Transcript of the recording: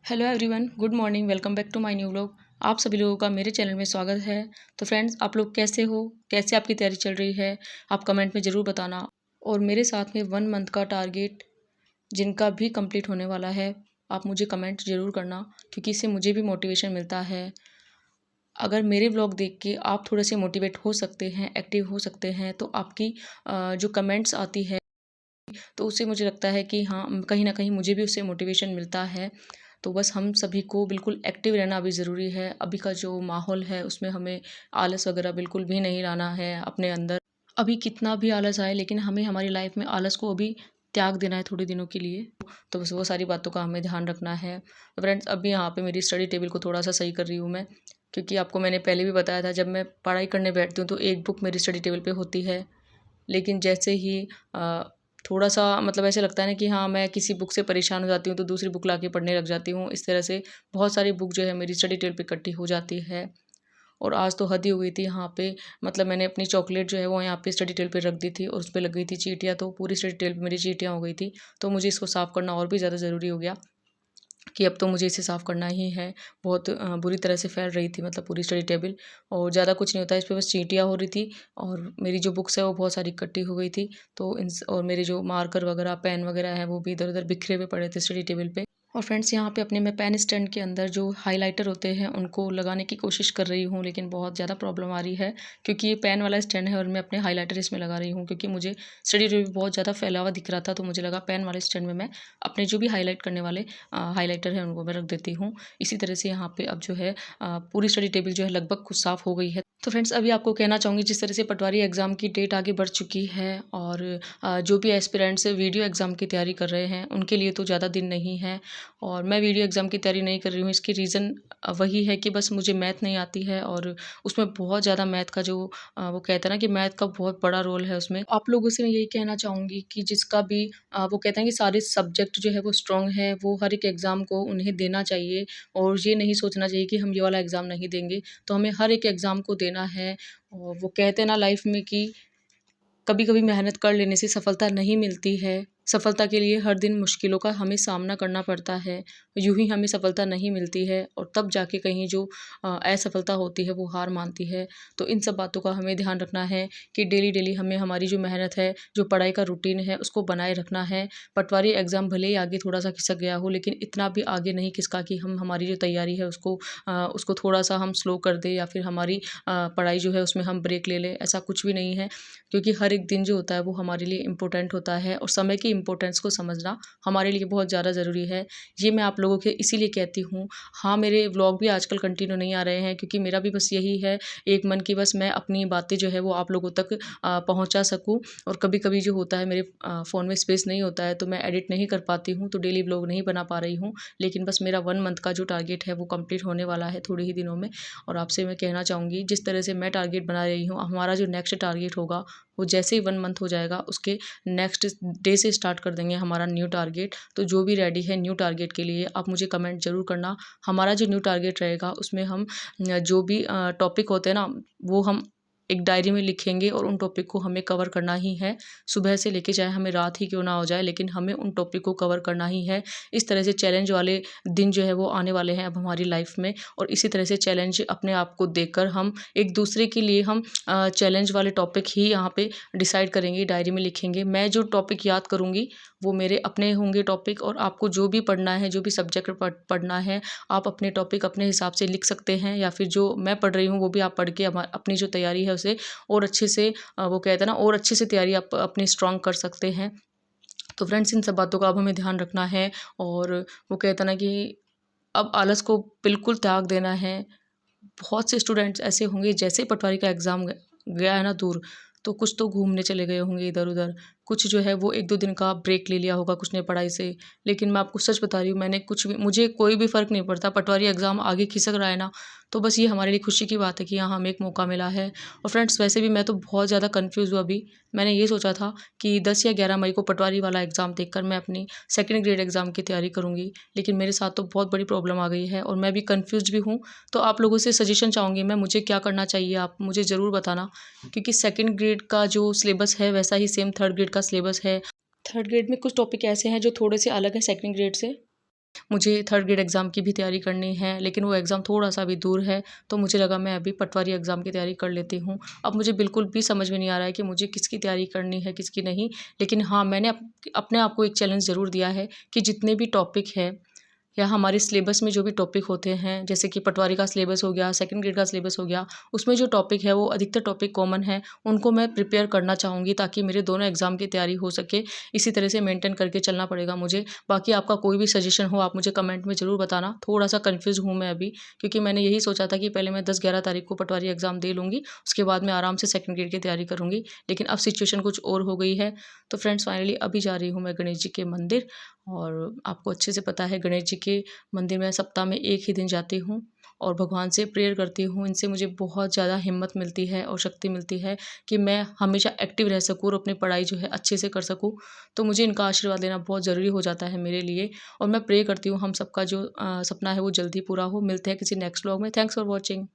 Hello everyone, good morning. Welcome back to my new vlog. आप सभी लोगों का मेरे चैनल में स्वागत है। तो फ्रेंड्स, आप लोग कैसे हो, कैसे आपकी तैयारी चल रही है, आप कमेंट में ज़रूर बताना। और मेरे साथ में 1 मंथ का टारगेट जिनका भी कंप्लीट होने वाला है, आप मुझे कमेंट ज़रूर करना, क्योंकि इससे मुझे भी मोटिवेशन मिलता है। अगर मेरे व्लॉग देख के आप थोड़े से मोटिवेट हो सकते हैं, एक्टिव हो सकते हैं, तो आपकी जो कमेंट्स आती है तो उससे मुझे लगता है कि हाँ, कहीं न कहीं मुझे भी उससे मोटिवेशन मिलता है। तो बस हम सभी को बिल्कुल एक्टिव रहना अभी ज़रूरी है। अभी का जो माहौल है उसमें हमें आलस वगैरह बिल्कुल भी नहीं लाना है अपने अंदर। अभी कितना भी आलस आए, लेकिन हमें हमारी लाइफ में आलस को अभी त्याग देना है थोड़े दिनों के लिए। तो बस वो सारी बातों का हमें ध्यान रखना है। तो फ्रेंड्स, अभी यहाँ पे मेरी स्टडी टेबल को थोड़ा-सा सही कर रही हूँ मैं, क्योंकि आपको मैंने पहले भी बताया था, जब मैं पढ़ाई करने बैठती हूँ तो एक बुक मेरी स्टडी टेबल पे होती है। लेकिन जैसे ही थोड़ा-सा मतलब ऐसे लगता है ना कि हाँ, मैं किसी बुक से परेशान हो जाती हूँ, तो दूसरी बुक लाके पढ़ने लग जाती हूँ। इस तरह से बहुत सारी बुक जो है मेरी स्टडी टेबल पे इकट्ठी हो जाती है। और आज तो हद ही हो गई थी यहाँ पे। मतलब मैंने अपनी चॉकलेट जो है वो यहाँ पे स्टडी टेबल पे रख दी थी और उसपे लग गई थी चींटियाँ, तो पूरी स्टडी टेबल पे मेरी चींटियाँ हो गई थी। तो मुझे इसको साफ़ करना और भी ज़्यादा ज़रूरी हो गया कि अब तो मुझे इसे साफ़ करना ही है। बहुत बुरी तरह से फैल रही थी, मतलब पूरी स्टडी टेबल। और ज़्यादा कुछ नहीं होता है, इस पे बस चींटियाँ हो रही थी और मेरी जो बुक्स है वो बहुत सारी इकट्ठी हो गई थी। तो और मेरे जो मार्कर वगैरह, पेन वगैरह हैं, वो भी इधर-उधर बिखरे हुए पड़े थे स्टडी टेबल पे। और फ्रेंड्स, यहाँ पे अपने मैं पेन स्टैंड के अंदर जो हाइलाइटर होते हैं उनको लगाने की कोशिश कर रही हूँ, लेकिन बहुत ज़्यादा प्रॉब्लम आ रही है, क्योंकि ये पेन वाला स्टैंड है और मैं अपने हाइलाइटर इसमें लगा रही हूँ। क्योंकि मुझे स्टडी टेबल पे बहुत ज़्यादा फैला हुआ दिख रहा था, तो मुझे लगा पेन वाले स्टैंड में मैं अपने जो भी हाइलाइट करने वाले हाइलाइटर है उनको मैं रख देती हूँ। इसी तरह से यहाँ पे अब जो है पूरी स्टडी टेबल जो है लगभग कुछ साफ़ हो गई है। तो फ्रेंड्स, अभी आपको कहना चाहूँगी, जिस तरह से पटवारी एग्ज़ाम की डेट आगे बढ़ चुकी है और जो भी एस्पिरेंट्स वीडियो एग्ज़ाम की तैयारी कर रहे हैं उनके लिए तो ज़्यादा दिन नहीं है। और मैं वीडियो एग्ज़ाम की तैयारी नहीं कर रही हूँ, इसकी रीज़न वही है कि बस मुझे मैथ नहीं आती है और उसमें बहुत ज़्यादा मैथ का जो वो कहते हैं ना कि मैथ का बहुत बड़ा रोल है उसमें। आप लोगों से मैं यही कहना चाहूँगी कि जिसका भी वो कहते हैं कि सारे सब्जेक्ट जो है वो स्ट्रॉन्ग है, वो हर एक एग्ज़ाम को उन्हें देना चाहिए और ये नहीं सोचना चाहिए कि हम ये वाला एग्ज़ाम नहीं देंगे। तो हमें हर एक एग्ज़ाम को देना है। और वो कहते हैं ना लाइफ में कि कभी-कभी मेहनत कर लेने से सफलता नहीं मिलती है। सफलता के लिए हर दिन मुश्किलों का हमें सामना करना पड़ता है। यूँ ही हमें सफलता नहीं मिलती है और तब जाके कहीं जो असफलता होती है वो हार मानती है। तो इन सब बातों का हमें ध्यान रखना है कि डेली-डेली हमें हमारी जो मेहनत है, जो पढ़ाई का रूटीन है, उसको बनाए रखना है। पटवारी एग्ज़ाम भले ही आगे थोड़ा-सा खिसक गया हो, लेकिन इतना भी आगे नहीं खिसका कि हम हमारी जो तैयारी है उसको थोड़ा-सा हम स्लो कर दें या फिर हमारी पढ़ाई जो है उसमें हम ब्रेक ले लें। ऐसा कुछ भी नहीं है, क्योंकि हर एक दिन जो होता है वो हमारे लिए इम्पोर्टेंट होता है और समय की इम्पोर्टेंस को समझना हमारे लिए बहुत ज़्यादा ज़रूरी है। ये मैं आप लोगों के इसीलिए कहती हूँ। हाँ, मेरे व्लॉग भी आजकल कंटिन्यू नहीं आ रहे हैं, क्योंकि मेरा भी बस यही है एक मन की, बस मैं अपनी बातें जो है वो आप लोगों तक पहुँचा सकूँ। और कभी-कभी जो होता है मेरे फ़ोन में स्पेस नहीं होता है, तो मैं एडिट नहीं कर पाती हूँ, तो डेली व्लॉग नहीं बना पा रही हूँ। लेकिन बस मेरा 1 मंथ का जो टारगेट है वो कंप्लीट होने वाला है थोड़े ही दिनों में। और आपसे मैं कहना चाहूँगी, जिस तरह से मैं टारगेट बना रही हूँ, हमारा जो नेक्स्ट टारगेट होगा वो जैसे ही 1 मंथ हो जाएगा उसके नेक्स्ट डे से स्टार्ट कर देंगे हमारा न्यू टारगेट। तो जो भी रेडी है न्यू टारगेट के लिए, आप मुझे कमेंट ज़रूर करना। हमारा जो न्यू टारगेट रहेगा उसमें हम जो भी टॉपिक होते हैं ना, वो हम एक डायरी में लिखेंगे और उन टॉपिक को हमें कवर करना ही है। सुबह से लेके चाहे हमें रात ही क्यों ना हो जाए, लेकिन हमें उन टॉपिक को कवर करना ही है। इस तरह से चैलेंज वाले दिन जो है वो आने वाले हैं अब हमारी लाइफ में। और इसी तरह से चैलेंज अपने आप को देकर हम एक दूसरे के लिए हम चैलेंज वाले टॉपिक ही यहाँ पे डिसाइड करेंगे, डायरी में लिखेंगे। मैं जो टॉपिक याद करूँगी वो मेरे अपने होंगे टॉपिक, और आपको जो भी पढ़ना है, जो भी सब्जेक्ट पढ़ना है, आप अपने टॉपिक अपने हिसाब से लिख सकते हैं, या फिर जो मैं पढ़ रही हूँ वो भी आप पढ़ के अपनी जो तैयारी है उसे और अच्छे से वो कहते हैं ना, और अच्छे से तैयारी आप अपनी स्ट्रॉन्ग कर सकते हैं। तो फ्रेंड्स, इन सब बातों का अब हमें ध्यान रखना है। और वो कहते हैं ना कि अब आलस को बिल्कुल त्याग देना है। बहुत से स्टूडेंट्स ऐसे होंगे, जैसे ही पटवारी का एग्ज़ाम गया है ना दूर, तो कुछ तो घूमने चले गए होंगे इधर-उधर, कुछ जो है वो 1-2 दिन का ब्रेक ले लिया होगा कुछ ने पढ़ाई से। लेकिन मैं आपको सच बता रही हूँ, मैंने कुछ भी, मुझे कोई भी फ़र्क नहीं पड़ता, पटवारी एग्ज़ाम आगे खिसक रहा है ना, तो बस ये हमारे लिए खुशी की बात है कि हाँ, हमें एक मौका मिला है। और फ्रेंड्स, वैसे भी मैं तो बहुत ज़्यादा कन्फ्यूज़ हूँ अभी। मैंने ये सोचा था कि 10 या 11 मई को पटवारी वाला एग्ज़ाम देकर मैं अपनी सेकंड ग्रेड एग्ज़ाम की तैयारी करूँगी, लेकिन मेरे साथ तो बहुत बड़ी प्रॉब्लम आ गई है और मैं भी कन्फ्यूज़्ड भी हूँ। तो आप लोगों से सजेशन चाहूँगी मैं, मुझे क्या करना चाहिए, आप मुझे ज़रूर बताना। क्योंकि सेकंड ग्रेड का जो सिलेबस है वैसा ही सेम थर्ड ग्रेड का सिलेबस है। थर्ड ग्रेड में कुछ टॉपिक ऐसे हैं जो थोड़े से अलग हैं सेकंड ग्रेड से। मुझे थर्ड ग्रेड एग्ज़ाम की भी तैयारी करनी है, लेकिन वो एग्ज़ाम थोड़ा-सा अभी दूर है, तो मुझे लगा मैं अभी पटवारी एग्ज़ाम की तैयारी कर लेती हूँ। अब मुझे बिल्कुल भी समझ में नहीं आ रहा है कि मुझे किसकी तैयारी करनी है, किसकी नहीं। लेकिन हाँ, मैंने अपने आप को एक चैलेंज ज़रूर दिया है कि जितने भी टॉपिक हैं या हमारे सिलेबस में जो भी टॉपिक होते हैं, जैसे कि पटवारी का सिलेबस हो गया, सेकंड ग्रेड का सिलेबस हो गया, उसमें जो टॉपिक है वो अधिकतर टॉपिक कॉमन है, उनको मैं प्रिपेयर करना चाहूँगी ताकि मेरे दोनों एग्ज़ाम की तैयारी हो सके। इसी तरह से मेंटेन करके चलना पड़ेगा मुझे। बाकी आपका कोई भी सजेशन हो आप मुझे कमेंट में ज़रूर बताना। थोड़ा-सा कन्फ्यूज़ हूँ मैं अभी, क्योंकि मैंने यही सोचा था कि पहले मैं 10-11 तारीख को पटवारी एग्ज़ाम दे लूँगी, उसके बाद मैं आराम से सेकंड ग्रेड की तैयारी करूँगी। लेकिन अब सिचुएशन कुछ और हो गई है। तो फ्रेंड्स फाइनली अभी जा रही हूँ मैं गणेश जी के मंदिर, और आपको अच्छे से पता है गणेश जी के मंदिर में सप्ताह में 1 ही दिन जाती हूँ और भगवान से प्रेयर करती हूँ। इनसे मुझे बहुत ज़्यादा हिम्मत मिलती है और शक्ति मिलती है कि मैं हमेशा एक्टिव रह सकूँ और अपनी पढ़ाई जो है अच्छे से कर सकूँ। तो मुझे इनका आशीर्वाद लेना बहुत ज़रूरी हो जाता है मेरे लिए, और मैं प्रे करती हूँ हम सबका जो सपना है वो जल्दी पूरा हो। मिलते हैं किसी नेक्स्ट व्लॉग में। Thanks for watching.